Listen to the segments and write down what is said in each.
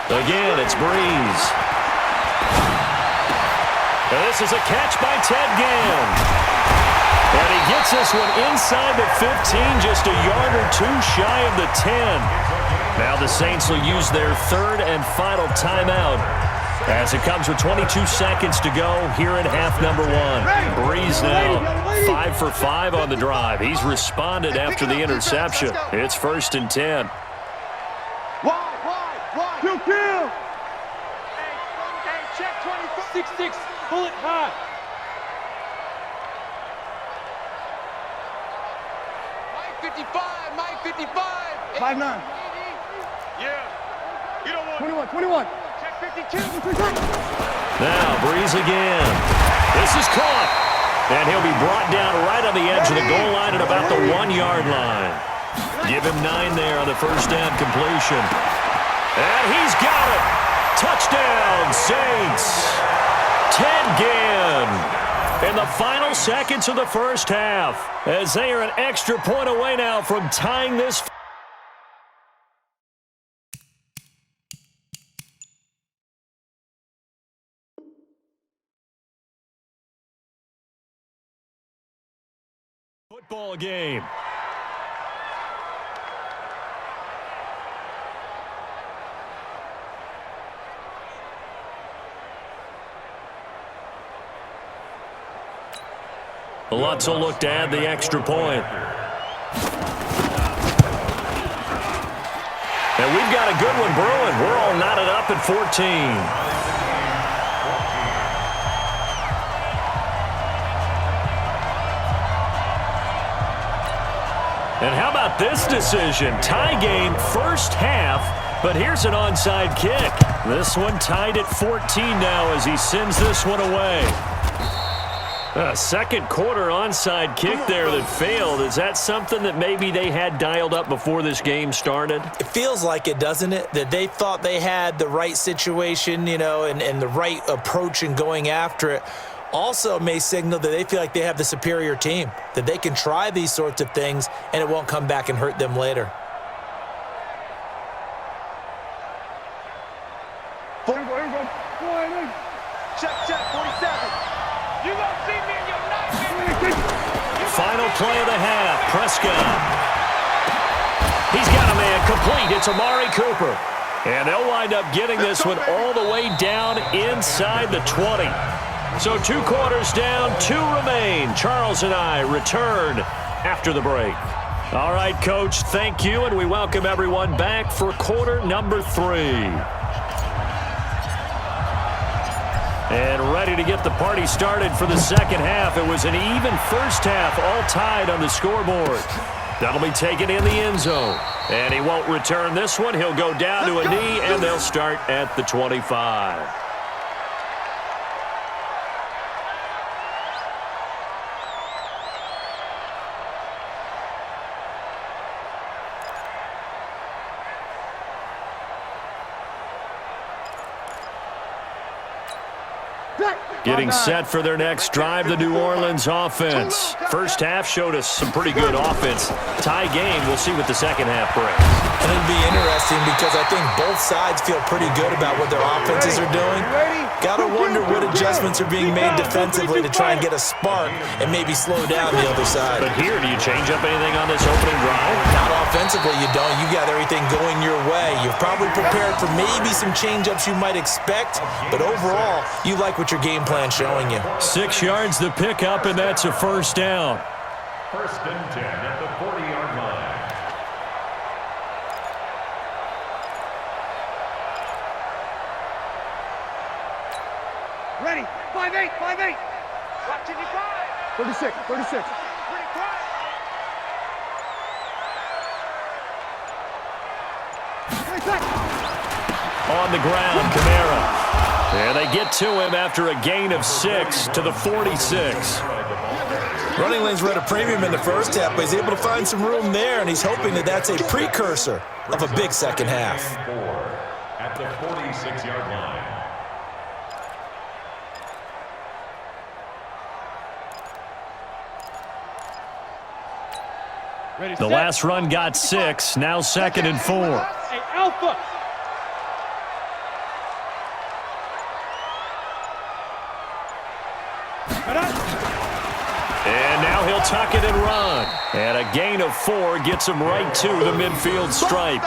Again, it's Breeze. And this is a catch by Ted Ginn. And he gets this one inside the 15, just a yard or two shy of the 10. Now the Saints will use their third and final timeout as it comes with 22 seconds to go here in half number one. Breeze now 5 for 5 on the drive. He's responded after the interception. It's 1st and 10. Two kill. Hey, check 24. 6-6. Pull it high. Mike 55. 5-9. Yeah. You don't want 21. Check 52. Now Breeze again. This is caught. And he'll be brought down right on the edge of the goal line at about the 1-yard line. Give him 9 there on the first down completion. And he's got it. Touchdown, Saints. Ted Ginn in the final seconds of the first half as they are an extra point away now from tying this. Football game. Lutz will look to add the extra point. And we've got a good one brewing. We're all knotted up at 14. And how about this decision? Tie game first half, but here's an onside kick. This one tied at 14 now as he sends this one away. A second quarter onside kick there that failed. Is that something that maybe they had dialed up before this game started? It feels like it, doesn't it? That they thought they had the right situation, you know, and the right approach in going after it. Also may signal that they feel like they have the superior team, that they can try these sorts of things and it won't come back and hurt them later. Check 47. You gonna see me in your night. Final play of the half. Prescott. He's got a man complete. It's Amari Cooper. And they'll wind up getting this one all the way down inside the 20. So 2 quarters down, 2 remain. Charles and I return after the break. All right, Coach, thank you, and we welcome everyone back for quarter number 3. And ready to get the party started for the second half. It was an even first half, all tied on the scoreboard. That'll be taken in the end zone. And he won't return this one. He'll go down to a knee, and they'll start at the 25. Getting set for their next drive, the New Orleans offense. First half showed us some pretty good offense. Tie game, we'll see what the second half brings. And it'll be interesting because I think both sides feel pretty good about what their offenses are doing. Got to wonder what adjustments are being made defensively to try and get a spark and maybe slow down the other side. But here, do you change up anything on this opening drive? Not offensively, you don't. You got everything going your way. You've probably prepared for maybe some change-ups you might expect, but overall, you like what your game plan showing you. 6 yards to pick up, and that's a first down. 1st and 10 at the 40-yard line. Ready. 5-8. Watching you guys. 36. Pretty quiet. On the ground, Kamara. And they get to him after a gain of 6 to the 46. Running lanes were at a premium in the first half, but he's able to find some room there, and he's hoping that that's a precursor of a big second half. At the 46-yard line. The last run got 6, now 2nd and 4. Hey, Alpha. And now he'll tuck it and run. And a gain of 4 gets him right to the midfield stripe.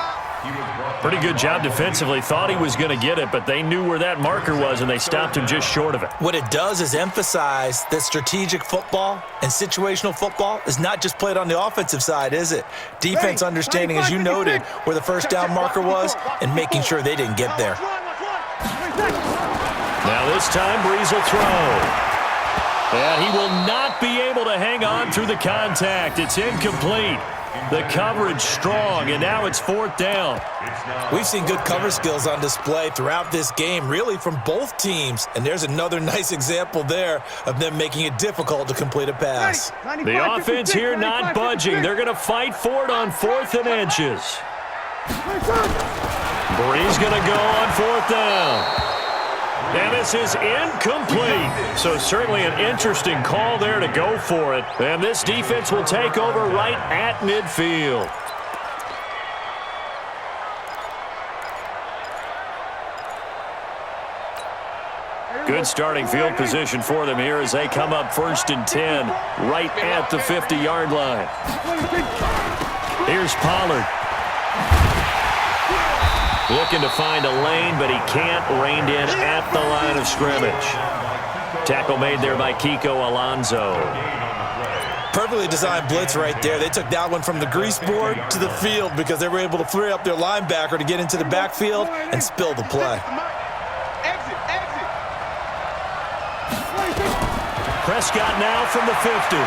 Pretty good job defensively. Thought he was going to get it, but they knew where that marker was, and they stopped him just short of it. What it does is emphasize that strategic football and situational football is not just played on the offensive side, is it? Defense understanding, as you noted, where the first down marker was and making sure they didn't get there. Now this time, Breeze will throw. And he will not be able to hang on through the contact. It's incomplete. The coverage strong, and now it's 4th down. We've seen good cover skills on display throughout this game, really from both teams. And there's another nice example there of them making it difficult to complete a pass. The offense here not budging. They're going to fight for it on 4th and inches. Breeze going to go on 4th down. And this is incomplete. So certainly an interesting call there to go for it. And this defense will take over right at midfield. Good starting field position for them here as they come up 1st and 10 right at the 50-yard line. Here's Pollard. Looking to find a lane, but he can't. Reined in at the line of scrimmage. Tackle made there by Kiko Alonso. Perfectly designed blitz right there. They took that one from the grease board to the field because they were able to free up their linebacker to get into the backfield and spill the play. Prescott now from the 50.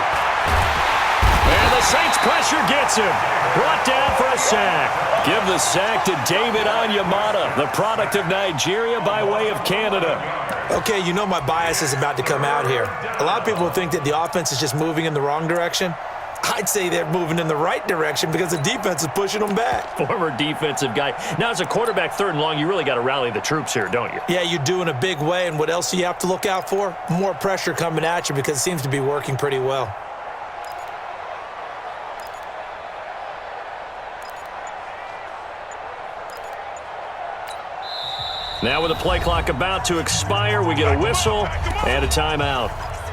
And the Saints pressure gets him. Brought down for a sack. Give the sack to David Onyemata, the product of Nigeria by way of Canada. Okay, you know my bias is about to come out here. A lot of people think that the offense is just moving in the wrong direction. I'd say they're moving in the right direction because the defense is pushing them back. Former defensive guy. Now, as a quarterback, 3rd and long, you really got to rally the troops here, don't you? Yeah, you do in a big way. And what else do you have to look out for? More pressure coming at you because it seems to be working pretty well. Now with the play clock about to expire, we get a whistle and a timeout.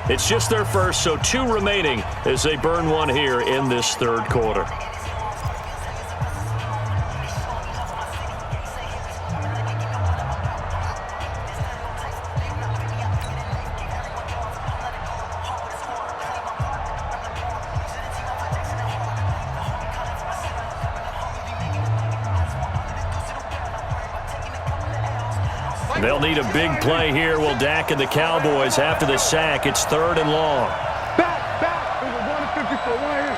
It's just their first, so 2 remaining as they burn one here in this 3rd quarter. They'll need a big play here. Will Dak and the Cowboys after the sack. It's 3rd and long. Back. There's a 154 right here.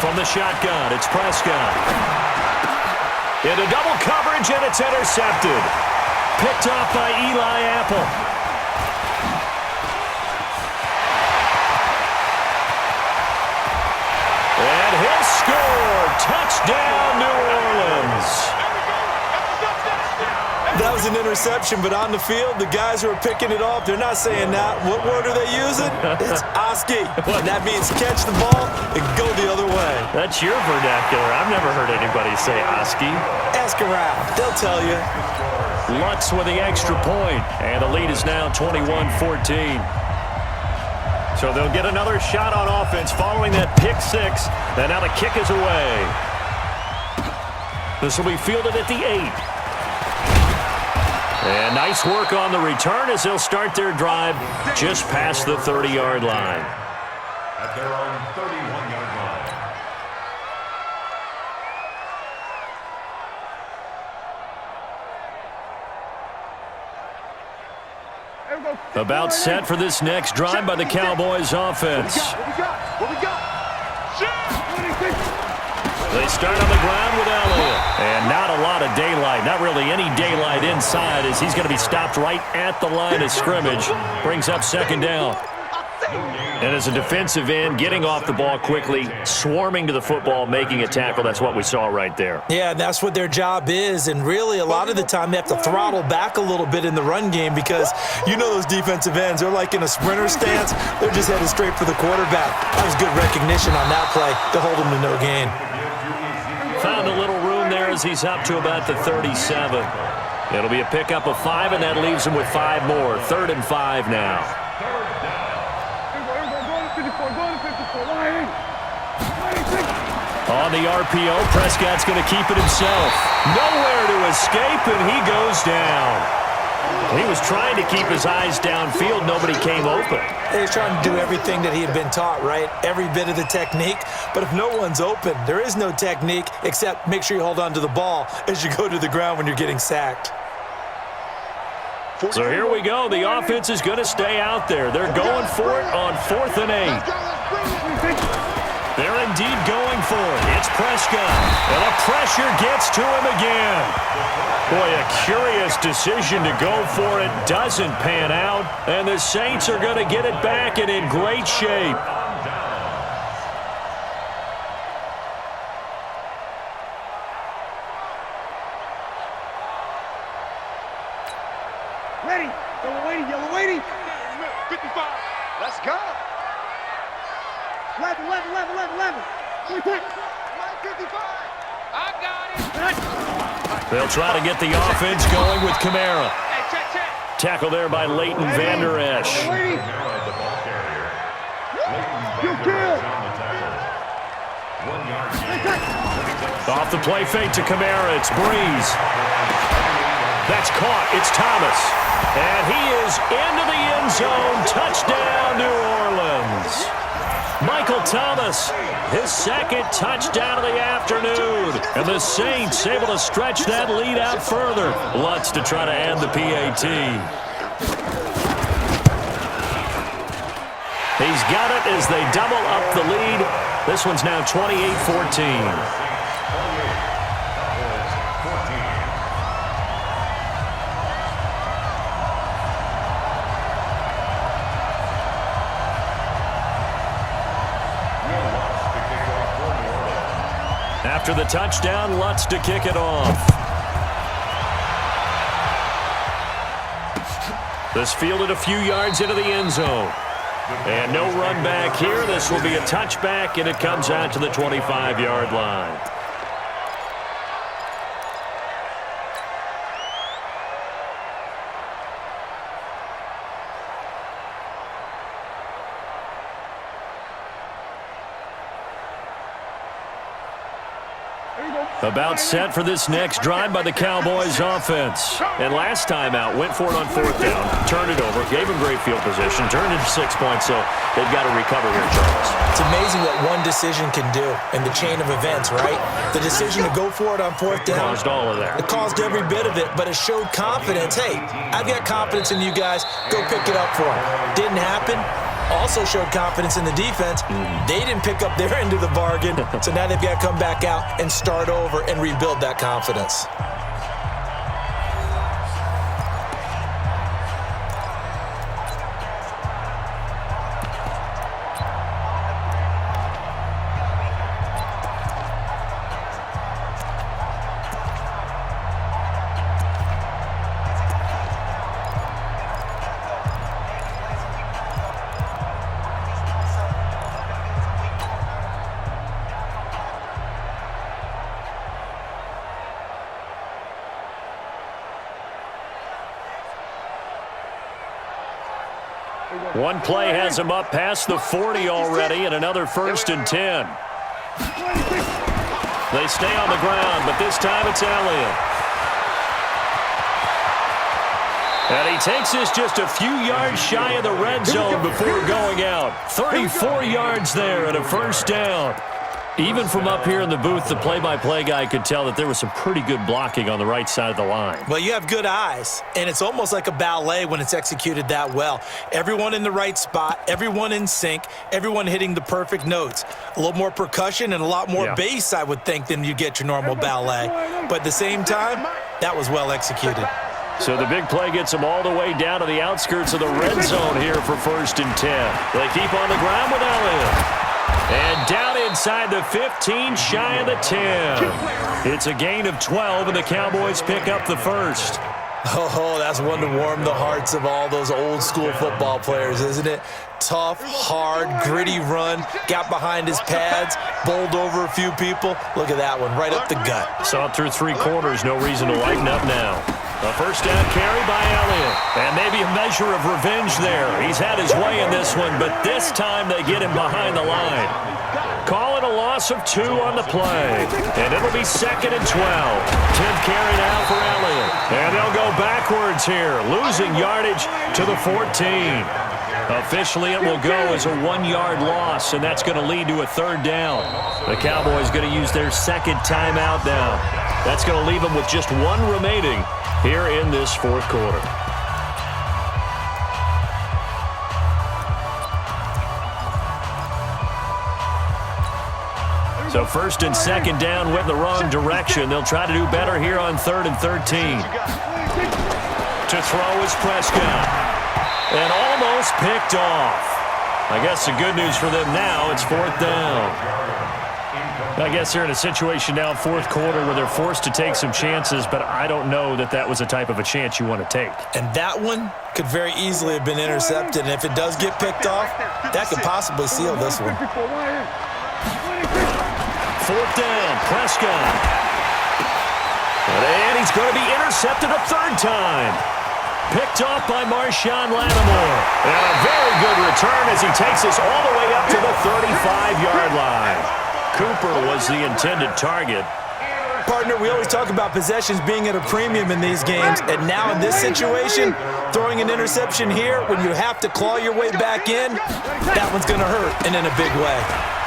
From the shotgun, it's Prescott. Into double coverage, and it's intercepted. Picked off by Eli Apple. And he'll score. Touchdown, New Orleans. That was an interception, but on the field, the guys who are picking it off, they're not saying that. What word are they using? It's Oski. And that means catch the ball and go the other way. That's your vernacular. I've never heard anybody say Oski. Ask around. They'll tell you. Lutz with the extra point, and the lead is now 21-14. So they'll get another shot on offense following that pick 6, and now the kick is away. This will be fielded at the 8. And nice work on the return as they'll start their drive just past the 30-yard line. At their own 31-yard line. About set for this next drive by the Cowboys offense. What we got? They start on the ground with Elliott. And not a lot of daylight. Not really any daylight inside as he's going to be stopped right at the line of scrimmage. Brings up 2nd down. And as a defensive end, getting off the ball quickly, swarming to the football, making a tackle, that's what we saw right there. Yeah, that's what their job is, and really a lot of the time they have to throttle back a little bit in the run game because you know those defensive ends, they're like in a sprinter stance. They're just headed straight for the quarterback. That was good recognition on that play to hold him to no gain. Found a little room there as he's up to about the 37. It'll be a pickup of 5, and that leaves him with 5 more. 3rd and 5 now. On the RPO, Prescott's going to keep it himself. Nowhere to escape, and he goes down. He was trying to keep his eyes downfield. Nobody came open. He was trying to do everything that he had been taught, right? Every bit of the technique. But if no one's open, there is no technique except make sure you hold on to the ball as you go to the ground when you're getting sacked. So here we go. The offense is going to stay out there. They're going for it on 4th and 8. They're indeed going for it. It's Prescott. And the pressure gets to him again. Boy, a curious decision to go for it. Doesn't pan out. And the Saints are going to get it back and in great shape. Ready. Yellow waiting. 55. Let's go. 11. 55. I got it. They'll try to get the offense going with Kamara. Tackle there by Leighton Vander Esch. Off the play fake to Kamara. It's Breeze. That's caught. It's Thomas. And he is into the end zone. Touchdown, New Orleans. Michael Thomas, his 2nd touchdown of the afternoon. And the Saints able to stretch that lead out further. Lutz to try to end the PAT. He's got it as they double up the lead. This one's now 28-14. After the touchdown, Lutz to kick it off. This fielded a few yards into the end zone. And no run back here. This will be a touchback, and it comes out to the 25-yard line. About set for this next drive by the Cowboys offense. And last time out, went for it on 4th down, turned it over, gave him great field position, turned it to 6 points, so they've got to recover here, Charles. It's amazing what one decision can do in the chain of events, right? The decision to go for it on 4th down. Caused all of that. It caused every bit of it, but it showed confidence. Hey, I've got confidence in you guys. Go pick it up for them. Didn't happen. Also showed confidence in the defense. They didn't pick up their end of the bargain, so now they've got to come back out and start over and rebuild that confidence. One play has him up past the 40 already, and another 1st and 10. They stay on the ground, but this time it's Elliott. And he takes this just a few yards shy of the red zone before going out. 34 yards there and a 1st down. Even from up here in the booth, the play-by-play guy could tell that there was some pretty good blocking on the right side of the line. Well, you have good eyes, and it's almost like a ballet when it's executed that well. Everyone in the right spot, everyone in sync, everyone hitting the perfect notes. A little more percussion and a lot more bass, I would think, than you get your normal ballet. But at the same time, that was well executed. So the big play gets them all the way down to the outskirts of the red zone here for 1st and 10. They keep on the ground with Elliott. And down inside the 15, shy of the 10. It's a gain of 12, and the Cowboys pick up the first. Oh, that's one to warm the hearts of all those old-school football players, isn't it? Tough, hard, gritty run, got behind his pads, bowled over a few people. Look at that one, right up the gut. Saw it through 3 quarters, no reason to lighten up now. A first down carry by Elliott. And maybe a measure of revenge there. He's had his way in this one, but this time they get him behind the line. Call it a loss of 2 on the play. And it'll be 2nd and 12. 10th carry now for Elliott. And they'll go backwards here, losing yardage to the 14. Officially, it will go as a 1-yard loss, and that's going to lead to a 3rd down. The Cowboys going to use their 2nd timeout now. That's going to leave them with just 1 remaining here in this 4th quarter. So 1st and 2nd down went the wrong direction. They'll try to do better here on 3rd and 13. To throw is Prescott. And almost picked off. I guess the good news for them now, it's 4th down. I guess they're in a situation now, 4th quarter, where they're forced to take some chances, but I don't know that that was the type of a chance you want to take. And that one could very easily have been intercepted, and if it does get picked off, that could possibly seal this one. 4th down, Prescott. And he's going to be intercepted a 3rd time. Picked off by Marshawn Lattimore. And a very good return as he takes us all the way up to the 35-yard line. Cooper was the intended target. Partner, we always talk about possessions being at a premium in these games, and now in this situation, throwing an interception here when you have to claw your way back in, that one's going to hurt, and in a big way.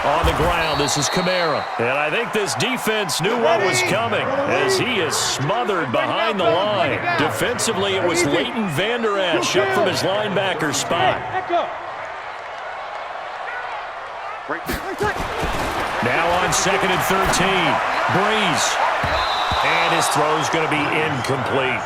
On the ground, this is Kamara. And I think this defense knew what was coming as he is smothered behind the line. Defensively, it was Leighton Vander Esch up from his linebacker spot. Now on 2nd and 13, Breeze. And his throw's going to be incomplete.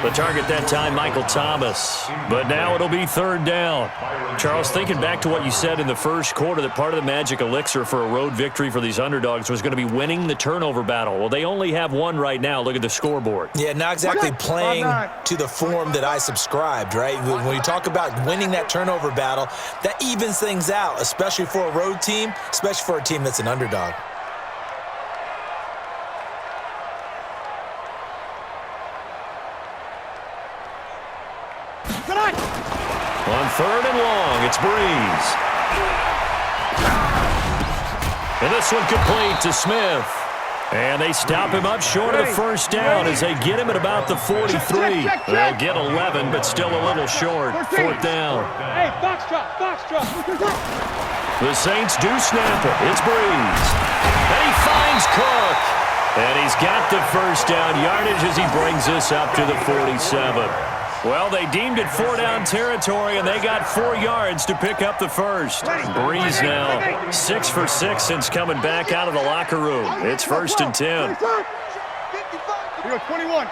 The target that time, Michael Thomas. But now it'll be 3rd down. Charles, thinking back to what you said in the 1st quarter, that part of the magic elixir for a road victory for these underdogs was going to be winning the turnover battle. Well, they only have 1 right now. Look at the scoreboard. Yeah, not exactly playing to the form that I subscribed, right? When you talk about winning that turnover battle, that evens things out, especially for a road team, especially for a team that's an underdog. On 3rd and long, it's Breeze. And this one complete to Smith. And they stop him up short of the 1st down as they get him at about the 43. They'll get 11, but still a little short. 4th down. Hey, box drop. The Saints do snap it. It's Breeze. And he finds Cook. And he's got the 1st down yardage as he brings this up to the 47. Well, they deemed it 4-down territory, and they got 4 yards to pick up the 1st. Breeze now 6 for 6 since coming back out of the locker room. It's 1st and 10. 21.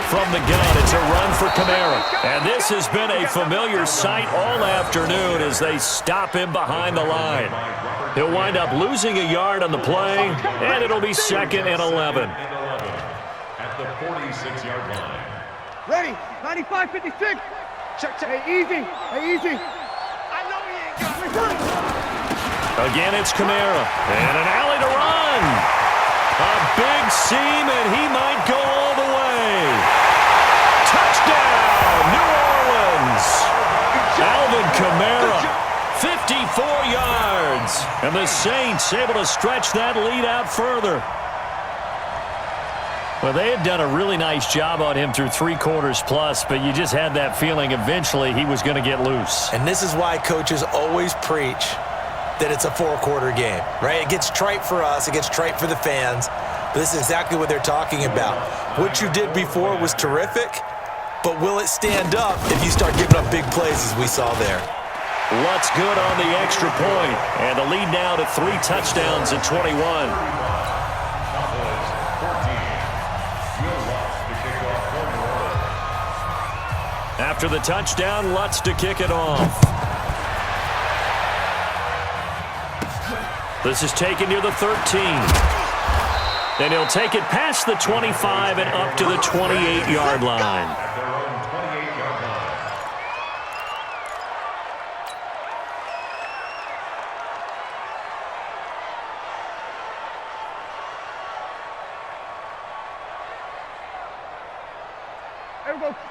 From the gun, it's a run for Kamara. And this has been a familiar sight all afternoon as they stop him behind the line. He'll wind up losing a yard on the play, and it'll be 2nd and 11. At the 46-yard line. Ready, 95-56. Check. Hey, easy. I know he ain't got it. Again, it's Kamara. And an alley to run. A big seam, and he might go all the way. Touchdown, New Orleans. Alvin Kamara, 54 yards. And the Saints able to stretch that lead out further. Well, they had done a really nice job on him through 3 quarters plus, but you just had that feeling eventually he was going to get loose. And this is why coaches always preach that it's a 4-quarter game, right? It gets trite for us. It gets trite for the fans. But this is exactly what they're talking about. What you did before was terrific, but will it stand up if you start giving up big plays as we saw there? Lutz good on the extra point, and the lead now to 3 touchdowns at 21. After the touchdown, Lutz to kick it off. This is taken near the 13. And he'll take it past the 25 and up to the 28-yard line.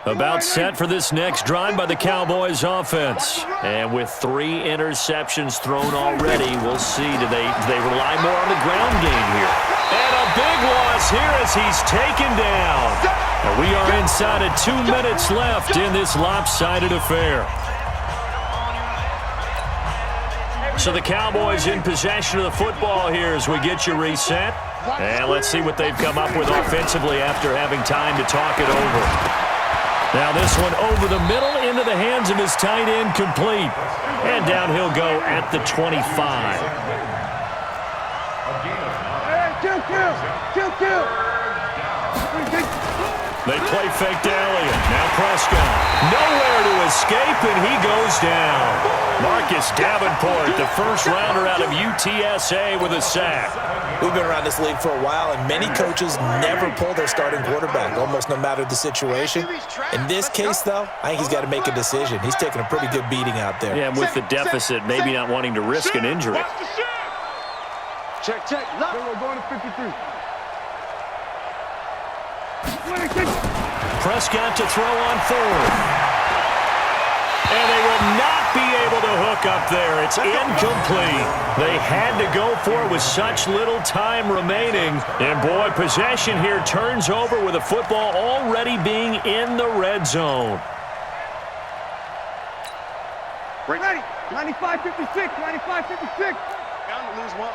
About set for this next drive by the Cowboys offense. And with 3 interceptions thrown already, we'll see. Do they rely more on the ground game here? And a big loss here as he's taken down. And we are inside of 2 minutes left in this lopsided affair. So the Cowboys in possession of the football here as we get you reset. And let's see what they've come up with offensively after having time to talk it over. Now this one over the middle into the hands of his tight end, complete. And down he'll go at the 25. They play fake to Elliott. Now Prescott. Nowhere to escape, and he goes down. Marcus Davenport, the first rounder out of UTSA with a sack. We've been around this league for a while, and many coaches never pull their starting quarterback, almost no matter the situation. In this case, though, I think he's got to make a decision. He's taking a pretty good beating out there. Yeah, with the deficit, maybe not wanting to risk an injury. Check. We're going to 53. Prescott to throw on 4th. And they will not be able to hook up there. It's incomplete. They had to go for it with such little time remaining. And, boy, possession here turns over with the football already being in the red zone. Ready. 95-56. 95-56. Bound to lose one.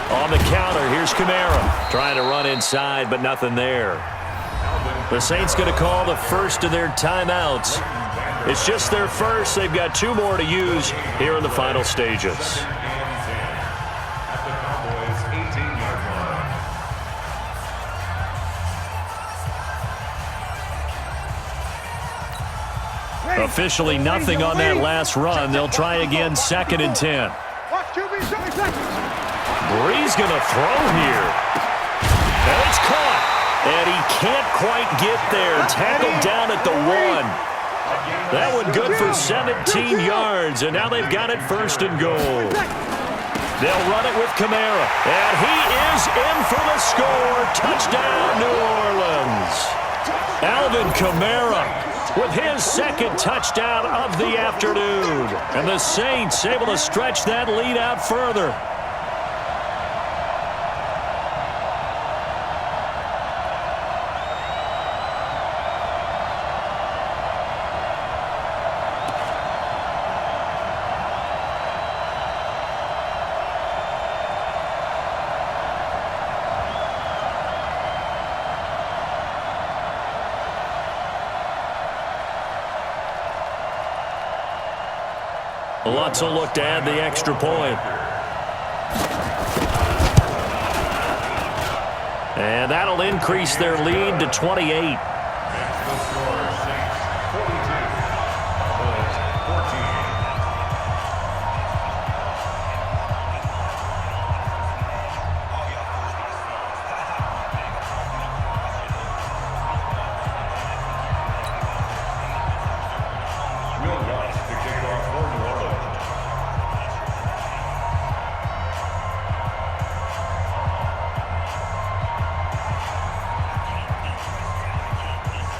On the counter, here's Kamara. Trying to run inside, but nothing there. The Saints going to call the first of their timeouts. It's just their first. They've got 2 more to use here in the final stages. Officially nothing on that last run. They'll try again, 2nd and 10. Brees going to throw here. And it's caught. And he can't quite get there. Tackled down at the 1. That one good for 17 yards. And now they've got it 1st and goal. They'll run it with Kamara. And he is in for the score. Touchdown, New Orleans. Alvin Kamara with his 2nd touchdown of the afternoon. And the Saints able to stretch that lead out further. Lutz will look to add the extra point. And that'll increase their lead to 28.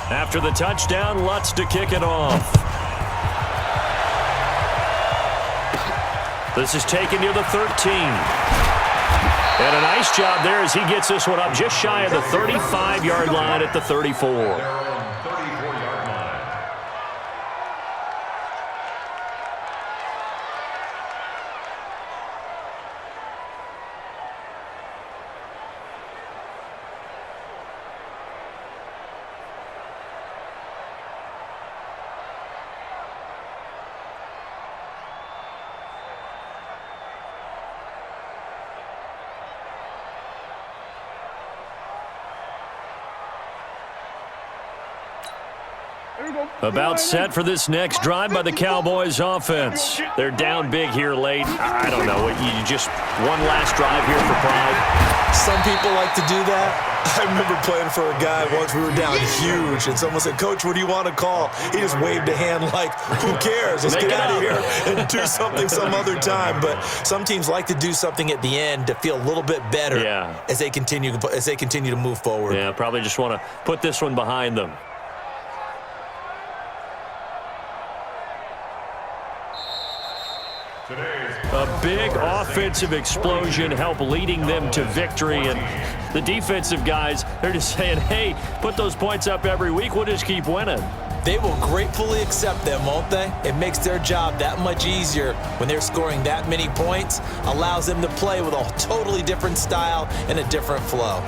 After the touchdown, Lutz to kick it off. This is taken near the 13. And a nice job there as he gets this one up just shy of the 35-yard line at the 34. About set for this next drive by the Cowboys offense. They're down big here late. I don't know. You just one last drive here for pride. Some people like to do that. I remember playing for a guy once. We were down huge, and someone said, "Coach, what do you want to call?" He just waved a hand like, "Who cares? Let's get out of here and do something some other time." But some teams like to do something at the end to feel a little bit better as they continue to move forward. Yeah, probably just want to put this one behind them. A big offensive explosion helped leading them to victory, and the defensive guys, they're just saying, hey, put those points up every week, we'll just keep winning. They will gratefully accept them, won't they? It makes their job that much easier when they're scoring that many points, allows them to play with a totally different style and a different flow.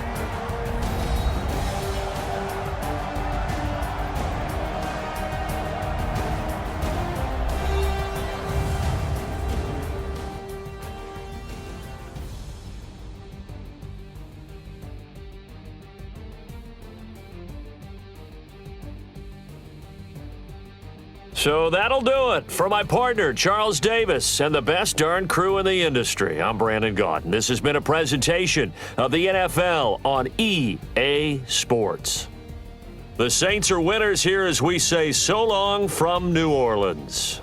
So that'll do it for my partner, Charles Davis, and the best darn crew in the industry. I'm Brandon Gaudin. This has been a presentation of the NFL on EA Sports. The Saints are winners here as we say so long from New Orleans.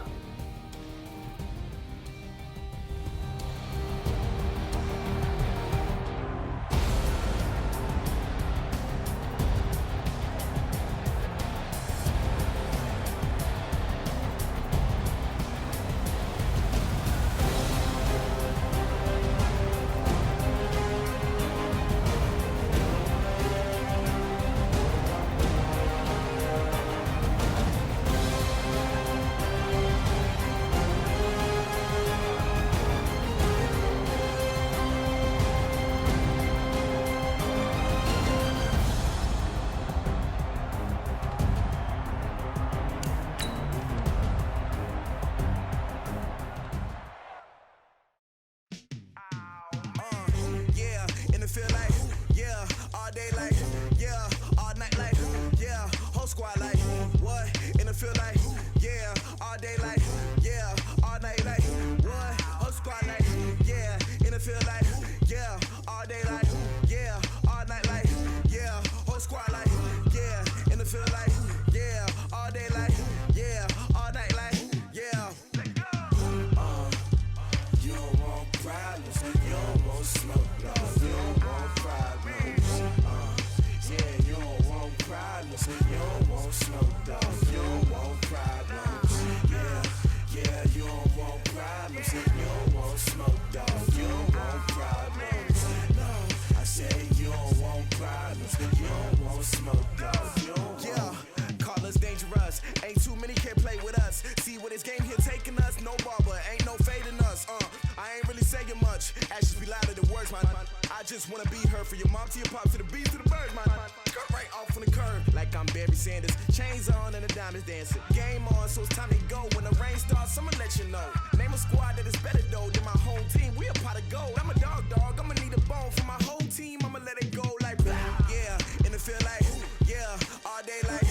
just wanna be her. For your mom to your pop to the beat to the birds, man. Cut right off on the curb like I'm Barry Sanders. Chains on and the diamonds dancing. Game on, so it's time to go. When the rain starts, I'ma let you know. Name a squad that is better though than my home team. We a pot of gold. I'm a dog. I'ma need a bone for my whole team. I'ma let it go like blah. Yeah, and it feel like yeah, all day like